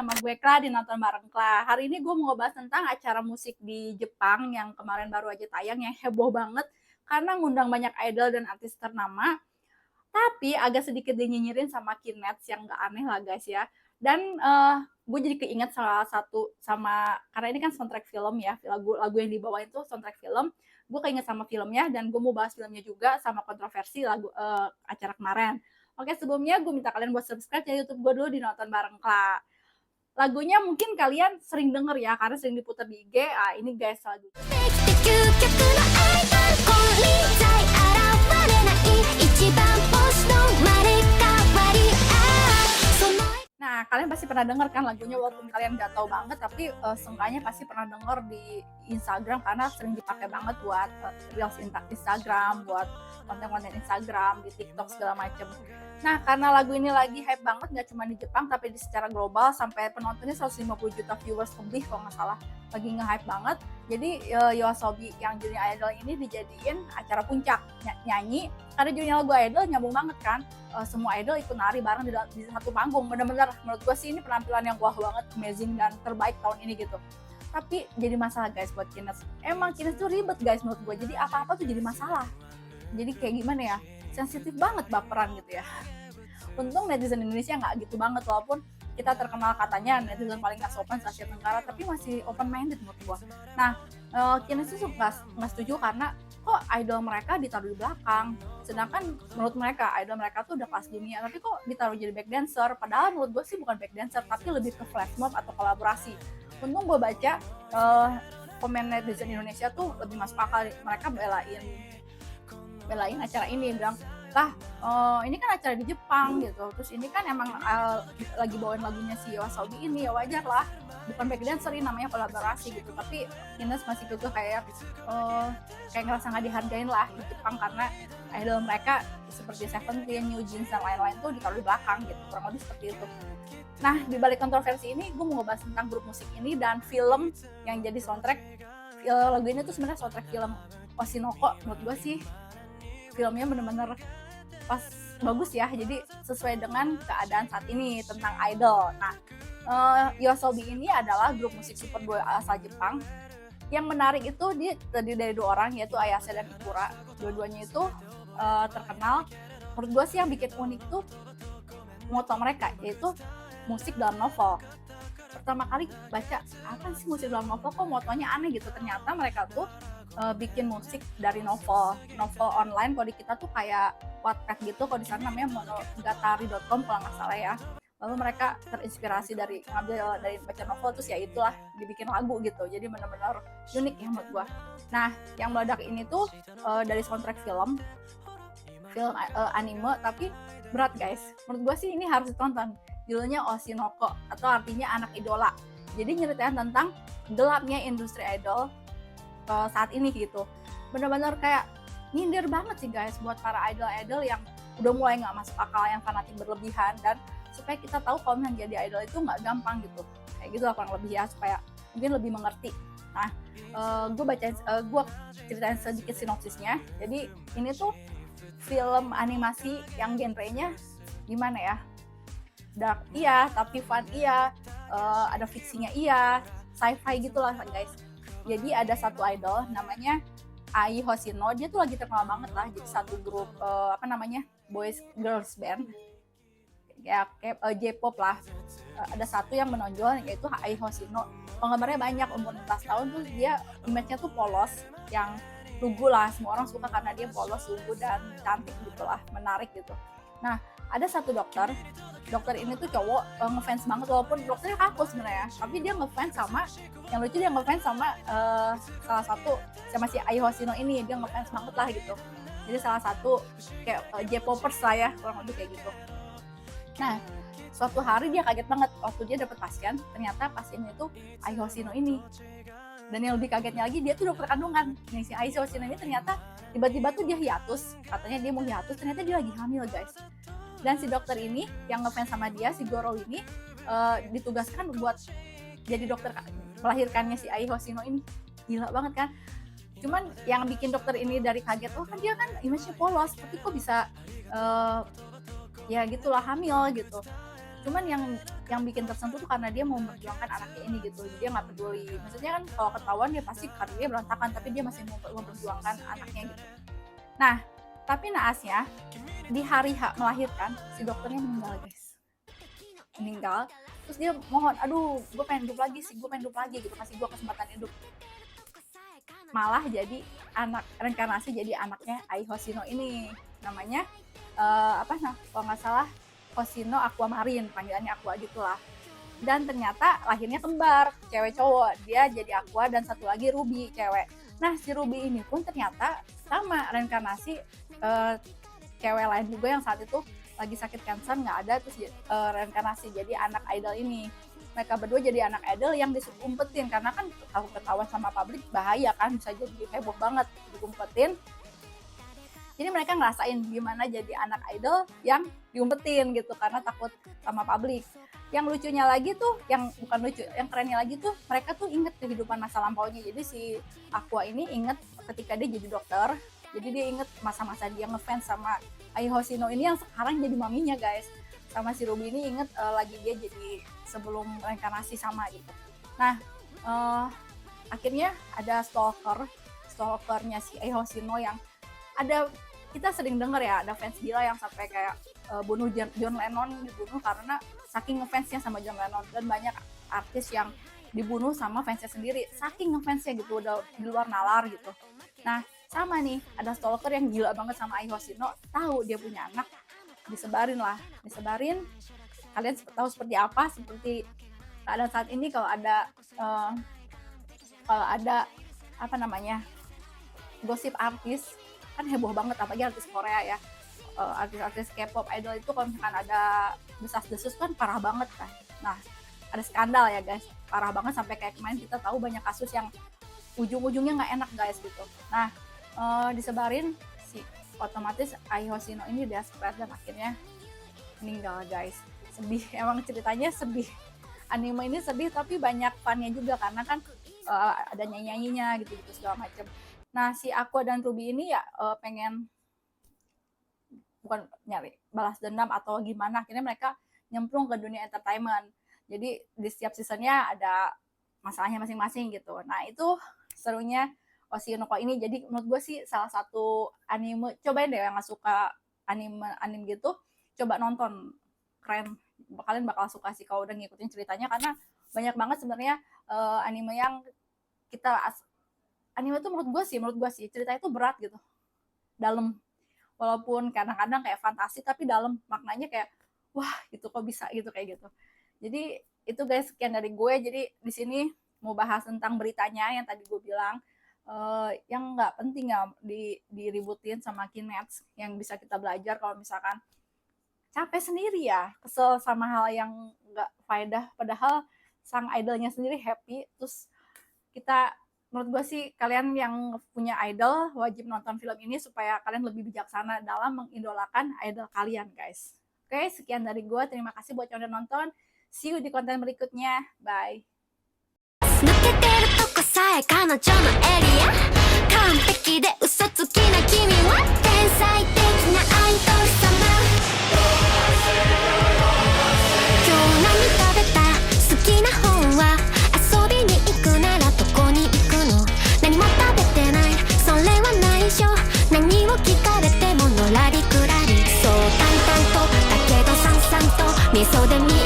sama gue Kla di Nonton Bareng Kla. Hari ini gue mau ngebahas tentang acara musik di Jepang yang kemarin baru aja tayang yang heboh banget karena ngundang banyak idol dan artis ternama. Tapi agak sedikit dinyinyirin sama Kinets yang gak aneh lah guys ya. Dan gue jadi keinget salah satu sama karena ini kan soundtrack film ya, lagu yang dibawain tuh soundtrack film. Gue keinget sama filmnya dan gue mau bahas filmnya juga sama kontroversi lagu acara kemarin. Oke, sebelumnya gue minta kalian buat subscribe ya YouTube gue dulu di Nonton Bareng Kla. Lagunya mungkin kalian sering denger ya karena sering diputar di IG. Ini guys lagunya. Nah, kalian pasti pernah denger kan lagunya walaupun kalian gak tahu banget, tapi seenggaknya pasti pernah denger di Instagram karena sering dipakai banget buat reels Instagram, buat konten-konten Instagram, di TikTok segala macem. Nah, karena lagu ini lagi hype banget, gak cuma di Jepang tapi di secara global sampai penontonnya 150 juta viewers lebih kalau nggak salah, lagi nge-hype banget. Jadi YOASOBI yang judulnya Idol ini dijadiin acara puncak nyanyi karena judulnya lagu Idol nyambung banget kan. Semua idol ikut nari bareng di satu panggung. Bener-bener menurut gue sih ini penampilan yang wah banget, amazing dan terbaik tahun ini gitu. Tapi jadi masalah guys buat Kinets. Emang Kinets tuh ribet guys menurut gue. Jadi apa-apa tuh jadi masalah. Jadi kayak gimana ya? Sensitif banget, baperan gitu ya. Untung netizen Indonesia nggak gitu banget, walaupun kita terkenal katanya netizen paling nggak sopan se Asia Tenggara, tapi masih open minded menurut gue. Nah, Kinets tuh nggak setuju karena kok idol mereka ditaruh di belakang, sedangkan menurut mereka idol mereka tuh udah kelas dunia, tapi kok ditaruh jadi back dancer, padahal menurut gue sih bukan back dancer tapi lebih ke flash mob atau kolaborasi. Untung gue baca komen netizen Indonesia tuh lebih masuk akal, mereka belain acara ini, bilang lah ini kan acara di Jepang gitu, terus ini kan emang lagi bawain lagunya si YOASOBI ini, ya wajar lah, bukan back dancer ini namanya kolaborasi gitu. Tapi Kinets masih juga kayak ngerasa nggak dihargain lah di Jepang karena idol mereka seperti Seventeen, New Jeans dan lain-lain tuh ditaruh di belakang gitu, kurang lebih seperti itu. Nah, di balik kontroversi ini gue mau ngebahas tentang grup musik ini dan film yang jadi soundtrack. Lagu ini tuh sebenarnya soundtrack film Oshinoko. Menurut gue sih filmnya bener-bener pas bagus ya, jadi sesuai dengan keadaan saat ini tentang idol. Nah, YOASOBI ini adalah grup musik superboy asal Jepang. Yang menarik itu dia terdiri dari 2 orang, yaitu Ayase dan Ikura. Dua-duanya itu terkenal. Menurut gue sih yang bikin unik tuh moto mereka, yaitu musik dalam novel. Pertama kali baca apa sih musik dalam novel, kok motonya aneh gitu. Ternyata mereka tuh bikin musik dari novel online. Kalau di kita tuh kayak Wattpad gitu, kalau di sana namanya monogatari.com kalau nggak salah ya. Lalu mereka terinspirasi ngambil dari baca novel, terus ya itulah dibikin lagu gitu. Jadi benar-benar unik ya menurut gua. Nah, yang meledak ini tuh dari soundtrack film anime, tapi berat guys. Menurut gua sih ini harus ditonton. Judulnya Oshinoko atau artinya anak idola. Jadi nyeritain tentang gelapnya industri idol saat ini gitu. Bener-bener kayak nyindir banget sih guys buat para idol-idol yang udah mulai nggak masuk akal, yang fanatik berlebihan, dan supaya kita tahu kalau menjadi idol itu nggak gampang gitu. Kayak gitu lah kurang lebih ya, supaya mungkin lebih mengerti. Nah, gue ceritain sedikit sinopsisnya. Jadi ini tuh film animasi yang genrenya gimana ya? Dark iya, tapi fun iya, ada fiksinya iya, sci-fi gitu lah guys. Jadi ada satu idol namanya Ai Hoshino, dia tuh lagi terkenal banget lah, jadi satu grup boys girls band ya, kayak J-pop lah. Ada satu yang menonjol yaitu Ai Hoshino. Penggemarnya banyak, umur 16 tahun tuh dia image-nya tuh polos, yang lugu lah, semua orang suka karena dia polos, lugu dan cantik gitu lah, menarik gitu. Nah, ada satu dokter ini tuh cowok, ngefans banget, walaupun dokternya kaku sebenarnya, tapi dia ngefans sama, yang lucu dia ngefans sama salah satu sama si Ai Hoshino ini, dia ngefans banget lah gitu. Jadi salah satu kayak J-popers lah ya, kurang lebih kayak gitu. Nah, suatu hari dia kaget banget waktu dia dapet pasien, ternyata pasiennya itu Ai Hoshino ini. Dan yang lebih kagetnya lagi, dia tuh dokter kandungan. Nih, si Ai Hoshino ini ternyata tiba-tiba tuh dia hiatus, katanya dia mau hiatus, ternyata dia lagi hamil guys. Dan si dokter ini yang ngefans sama dia, si Goro ini ditugaskan buat jadi dokter melahirkannya si Ai Hoshino ini. Gila banget kan? Cuman yang bikin dokter ini dari kaget, kan dia kan image-nya polos, tapi kok bisa ya gitulah hamil gitu. Cuman yang yang bikin tersentuh tuh karena dia mau memperjuangkan anaknya ini gitu. Dia nggak peduli, maksudnya kan kalau ketahuan dia pasti karirnya berantakan, tapi dia masih mau memperjuangkan anaknya gitu. Nah tapi naasnya di hari melahirkan si dokternya meninggal guys, meninggal. Terus dia mohon, aduh gue pengen hidup lagi sih, gue pengen hidup lagi gitu, kasih gue kesempatan hidup. Malah jadi anak reinkarnasi, jadi anaknya Ai Hoshino ini, namanya kalau nggak salah Hoshino Aquamarine, panggilannya Aqua gitulah. Dan ternyata lahirnya kembar, cewek cowok, dia jadi Aqua dan satu lagi Ruby cewek. Nah si Ruby ini pun ternyata sama reinkarnasi cewek lain juga yang saat itu lagi sakit kanker nggak ada, terus reinkarnasi jadi anak idol ini. Mereka berdua jadi anak idol yang diumpetin karena kan takut ketahuan sama publik, bahaya kan, bisa jadi heboh banget diumpetin. Jadi mereka ngerasain gimana jadi anak idol yang diumpetin gitu karena takut sama publik. Yang lucunya lagi tuh, yang bukan lucu, yang kerennya lagi tuh, mereka tuh inget kehidupan masa lampaunya. Jadi si Aqua ini inget ketika dia jadi dokter, jadi dia inget masa-masa dia ngefans sama Ai Hoshino ini yang sekarang jadi maminya guys. Sama si Ruby ini inget lagi dia jadi sebelum reinkarnasi sama gitu. Nah akhirnya ada stalkernya si Ai Hoshino yang ada, kita sering denger ya, ada fans gila yang sampai kayak bunuh John Lennon, dibunuh karena saking ngefansnya sama John Lennon. Dan banyak artis yang dibunuh sama fansnya sendiri saking ngefansnya gitu, udah di luar nalar gitu. Nah sama nih, ada stalker yang gila banget sama Ai Hoshino, tahu dia punya anak, disebarin. Kalian tahu seperti apa, seperti keadaan saat ini kalau ada gosip artis kan heboh banget, apalagi artis Korea ya, artis-artis K-pop idol itu kalau misalkan ada desas-desus kan parah banget kan. Nah ada skandal ya guys, parah banget, sampai kayak kemarin kita tahu banyak kasus yang ujung-ujungnya nggak enak guys gitu. Nah disebarin, si otomatis Ai Hoshino ini dia spread dan akhirnya meninggal guys. Sedih, emang ceritanya sedih. Anime ini sedih tapi banyak funnya juga karena kan ada nyanyi-nyanyinya gitu segala macem. Nah si Aqua dan Ruby ini ya pengen, bukan nyari balas dendam atau gimana, akhirnya mereka nyemplung ke dunia entertainment. Jadi di setiap seasonnya ada masalahnya masing-masing gitu. Nah itu serunya Hoshino ini. Jadi menurut gue sih salah satu anime, cobain deh yang gak suka anime gitu, coba nonton, keren, kalian bakal suka sih kalau udah ngikutin ceritanya, karena banyak banget sebenarnya anime yang anime tuh menurut gue sih ceritanya itu berat gitu, dalam, walaupun kadang-kadang kayak fantasi tapi dalam, maknanya kayak wah gitu, kok bisa gitu kayak gitu. Jadi itu guys, sekian dari gue. Jadi di sini mau bahas tentang beritanya yang tadi gue bilang, yang nggak penting ya diributin sama Kinets, yang bisa kita belajar kalau misalkan capek sendiri ya, kesel sama hal yang nggak faedah, padahal sang idolnya sendiri happy. Terus kita, menurut gue sih kalian yang punya idol wajib nonton film ini supaya kalian lebih bijaksana dalam mengidolakan idol kalian guys. Oke, sekian dari gue, terima kasih buat yang udah nonton, see you di konten berikutnya, bye. 彼女のエリア完璧で嘘つきな君は天才的なアイドル様今日何食べた好きな本は遊びに行くならどこに行くの何も食べてないそれは内緒何を聞かれてものらりくらりそう淡々とだけどさんさんと味噌で見